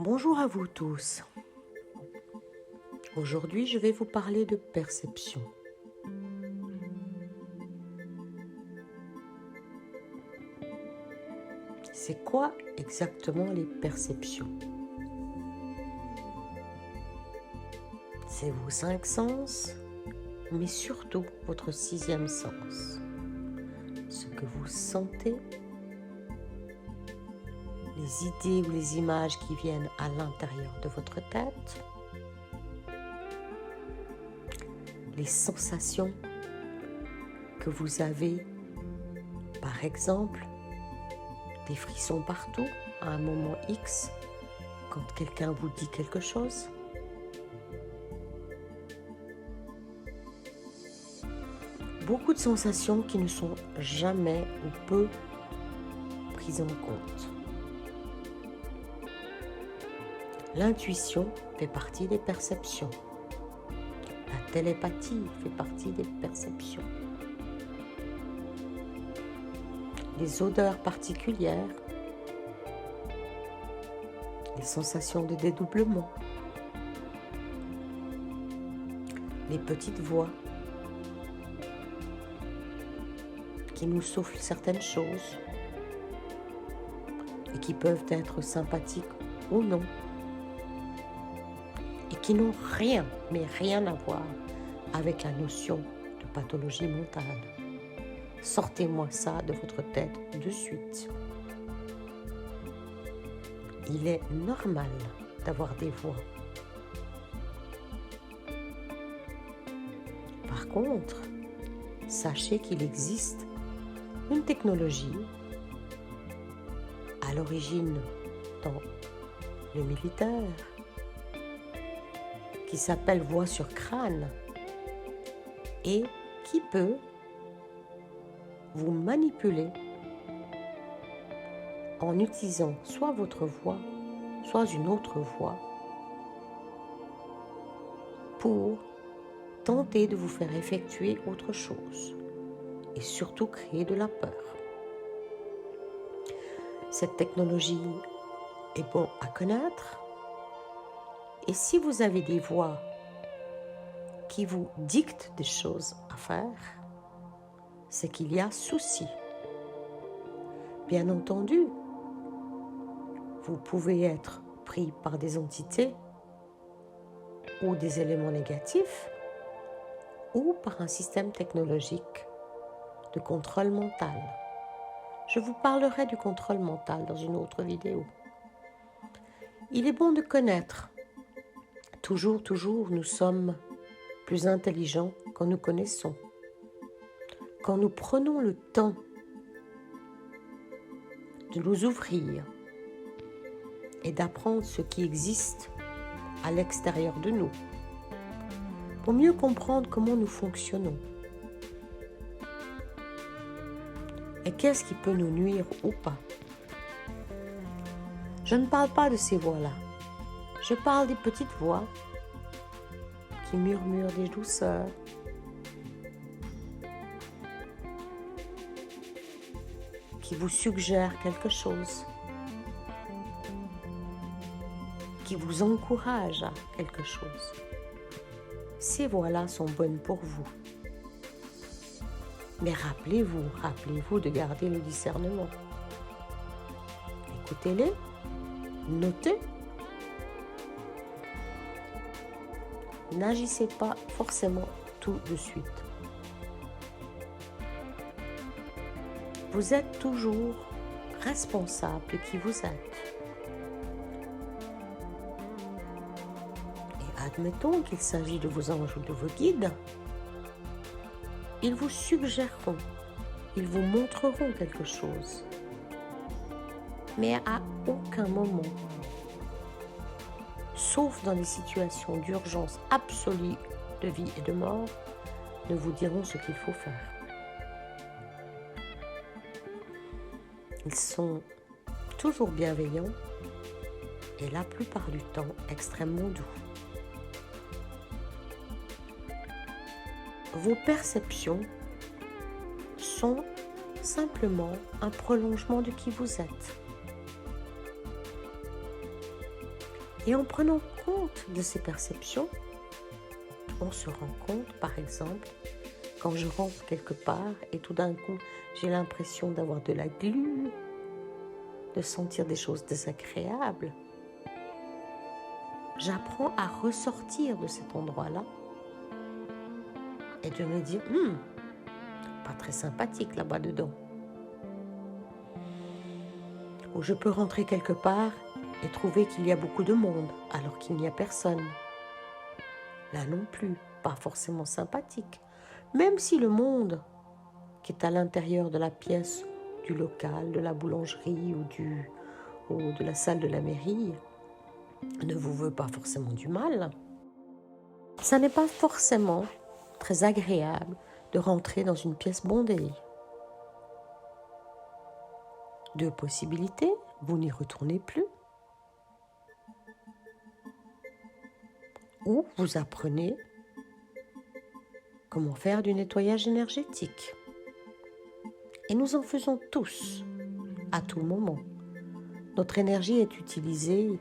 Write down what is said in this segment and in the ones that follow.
Bonjour à vous tous. Aujourd'hui, je vais vous parler de perception. C'est quoi exactement les perceptions? C'est vos 5 sens, mais surtout votre 6e sens. Ce que vous sentez, les idées ou les images qui viennent à l'intérieur de votre tête, les sensations que vous avez, par exemple, des frissons partout à un moment X quand quelqu'un vous dit quelque chose. Beaucoup de sensations qui ne sont jamais ou peu prises en compte. L'intuition fait partie des perceptions. La télépathie fait partie des perceptions. Les odeurs particulières, les sensations de dédoublement, les petites voix qui nous soufflent certaines choses et qui peuvent être sympathiques ou non et qui n'ont rien, mais rien à voir avec la notion de pathologie mentale. Sortez-moi ça de votre tête de suite. Il est normal d'avoir des voix. Par contre, sachez qu'il existe une technologie à l'origine dans le militaire qui s'appelle voix sur crâne et qui peut vous manipuler en utilisant soit votre voix, soit une autre voix pour tenter de vous faire effectuer autre chose et surtout créer de la peur. Cette technologie est bon à connaître et si vous avez des voix qui vous dictent des choses à faire, c'est qu'il y a souci. Bien entendu, vous pouvez être pris par des entités ou des éléments négatifs ou par un système technologique de contrôle mental. Je vous parlerai du contrôle mental dans une autre vidéo. Il est bon de connaître. Toujours, nous sommes plus intelligents quand nous connaissons. Quand nous prenons le temps de nous ouvrir et d'apprendre ce qui existe à l'extérieur de nous, pour mieux comprendre comment nous fonctionnons et qu'est-ce qui peut nous nuire ou pas. Je ne parle pas de ces voix-là, je parle des petites voix qui murmurent des douceurs, qui vous suggère quelque chose, qui vous encourage à quelque chose. Ces voix-là sont bonnes pour vous. Mais rappelez-vous de garder le discernement. Écoutez-les, notez. N'agissez pas forcément tout de suite. Vous êtes toujours responsable de qui vous êtes. Et admettons qu'il s'agit de vos anges ou de vos guides. Ils vous suggéreront, ils vous montreront quelque chose. Mais à aucun moment, sauf dans des situations d'urgence absolue de vie et de mort, ne vous diront ce qu'il faut faire. Ils sont toujours bienveillants et la plupart du temps extrêmement doux. Vos perceptions sont simplement un prolongement de qui vous êtes. Et en prenant compte de ces perceptions, on se rend compte, par exemple, quand je rentre quelque part et tout d'un coup, j'ai l'impression d'avoir de la glu, de sentir des choses désagréables. J'apprends à ressortir de cet endroit-là et de me dire, pas très sympathique là-bas dedans. Ou je peux rentrer quelque part et trouver qu'il y a beaucoup de monde alors qu'il n'y a personne. Là non plus, pas forcément sympathique. Même si le monde qui est à l'intérieur de la pièce, du local, de la boulangerie ou de la salle de la mairie ne vous veut pas forcément du mal, ça n'est pas forcément très agréable de rentrer dans une pièce bondée. Deux possibilités, vous n'y retournez plus, ou vous apprenez comment faire du nettoyage énergétique. Et nous en faisons tous, à tout moment. Notre énergie est utilisée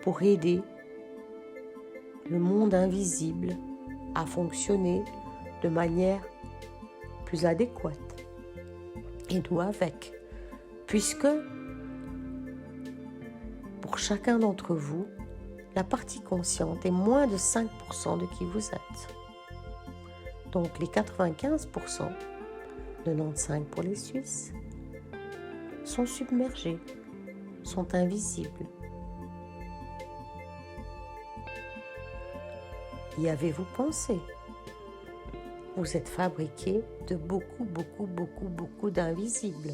pour aider le monde invisible à fonctionner de manière plus adéquate. Et nous avec, puisque pour chacun d'entre vous, la partie consciente est moins de 5% de qui vous êtes. Donc les 95%, 95% pour les Suisses, sont submergés, sont invisibles. Y avez-vous pensé? Vous êtes fabriqué de beaucoup d'invisibles,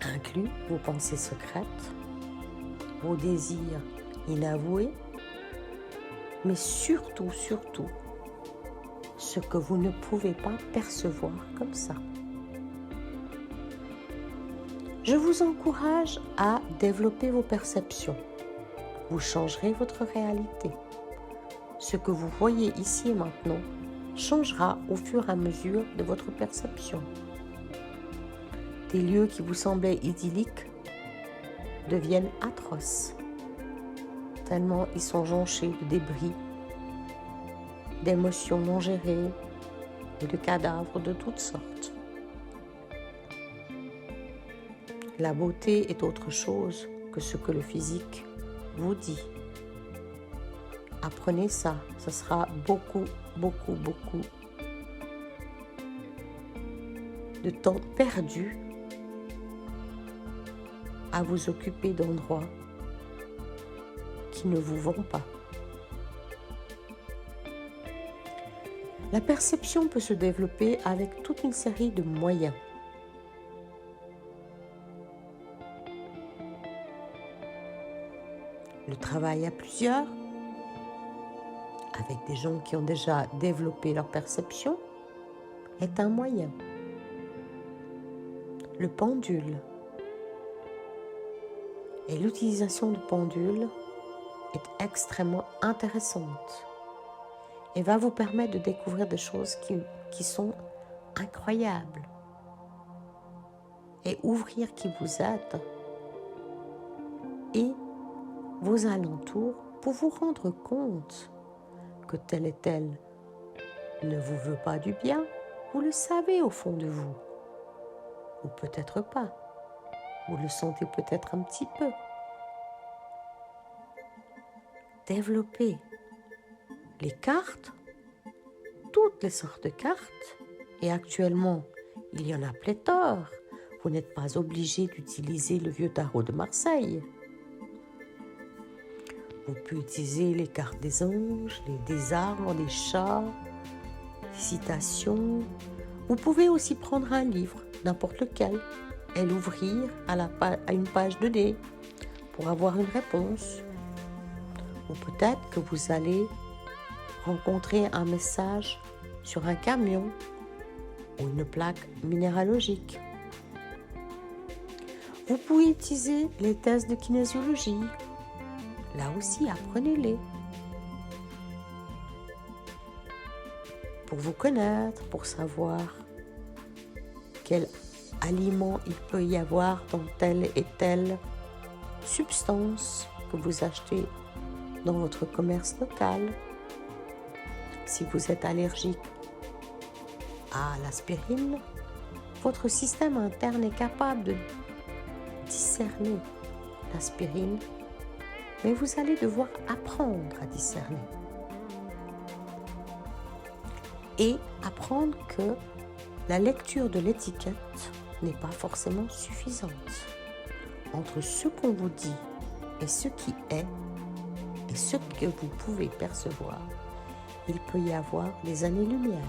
inclus vos pensées secrètes, vos désirs inavoués, mais surtout, ce que vous ne pouvez pas percevoir comme ça. Je vous encourage à développer vos perceptions. Vous changerez votre réalité. Ce que vous voyez ici et maintenant changera au fur et à mesure de votre perception. Des lieux qui vous semblaient idylliques deviennent atroces, tellement ils sont jonchés de débris, d'émotions non gérées et de cadavres de toutes sortes. La beauté est autre chose que ce que le physique vous dit. Apprenez ça, ce sera beaucoup de temps perdu à vous occuper d'endroits qui ne vous vont pas. La perception peut se développer avec toute une série de moyens. Le travail à plusieurs, avec des gens qui ont déjà développé leur perception, est un moyen. Le pendule. Et l'utilisation du pendule est extrêmement intéressante et va vous permettre de découvrir des choses qui sont incroyables et ouvrir qui vous êtes et vos alentours pour vous rendre compte que tel et tel ne vous veut pas du bien. Vous le savez au fond de vous, ou peut-être pas. Vous le sentez peut-être un petit peu. Développez les cartes, toutes les sortes de cartes, et actuellement, il y en a pléthore. Vous n'êtes pas obligé d'utiliser le vieux tarot de Marseille. Vous pouvez utiliser les cartes des anges, des arbres, des chats, des citations. Vous pouvez aussi prendre un livre, n'importe lequel, et l'ouvrir à une page donnée pour avoir une réponse. Ou peut-être que vous allez rencontrer un message sur un camion ou une plaque minéralogique. Vous pouvez utiliser les tests de kinésiologie. Là aussi, apprenez-les. Pour vous connaître, pour savoir quel aliment il peut y avoir dans telle et telle substance que vous achetez dans votre commerce local. Si vous êtes allergique à l'aspirine, votre système interne est capable de discerner l'aspirine, mais vous allez devoir apprendre à discerner. Et apprendre que la lecture de l'étiquette n'est pas forcément suffisante. Entre ce qu'on vous dit et ce qui est, et ce que vous pouvez percevoir, il peut y avoir des années-lumière.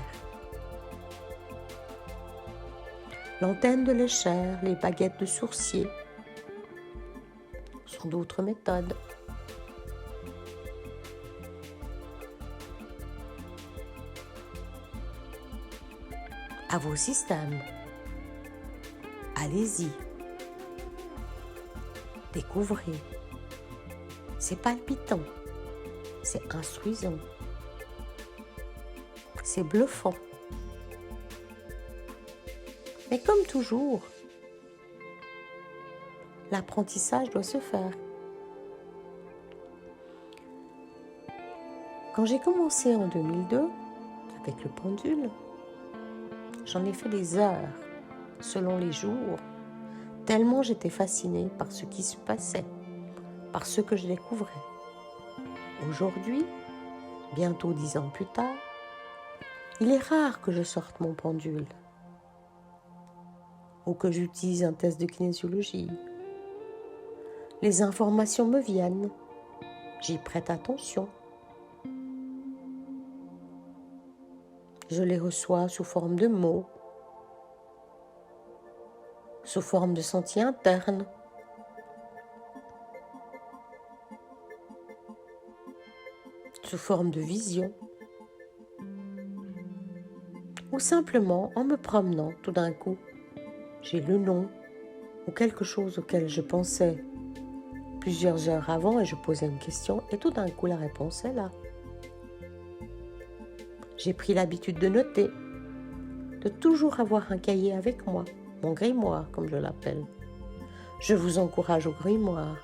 L'antenne de l'échelle, les baguettes de sourcier sont d'autres méthodes. À vos systèmes. Allez-y. Découvrez. C'est palpitant. C'est instruisant. C'est bluffant. Mais comme toujours, l'apprentissage doit se faire. Quand j'ai commencé en 2002, avec le pendule, j'en ai fait des heures, selon les jours, tellement j'étais fascinée par ce qui se passait, par ce que je découvrais. Aujourd'hui, bientôt 10 ans plus tard, il est rare que je sorte mon pendule ou que j'utilise un test de kinésiologie. Les informations me viennent, j'y prête attention. Je les reçois sous forme de mots, sous forme de sentis internes, sous forme de vision, ou simplement en me promenant tout d'un coup. J'ai le nom ou quelque chose auquel je pensais plusieurs heures avant et je posais une question et tout d'un coup la réponse est là. J'ai pris l'habitude de noter, de toujours avoir un cahier avec moi, mon grimoire comme je l'appelle. Je vous encourage au grimoire.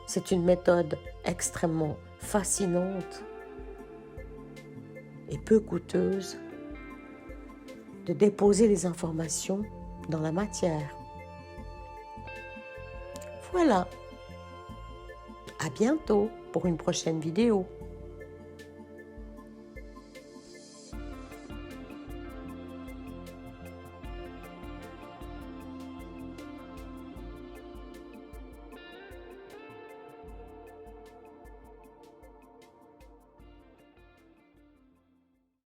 C'est une méthode extrêmement fascinante et peu coûteuse de déposer les informations dans la matière. Voilà. À bientôt pour une prochaine vidéo.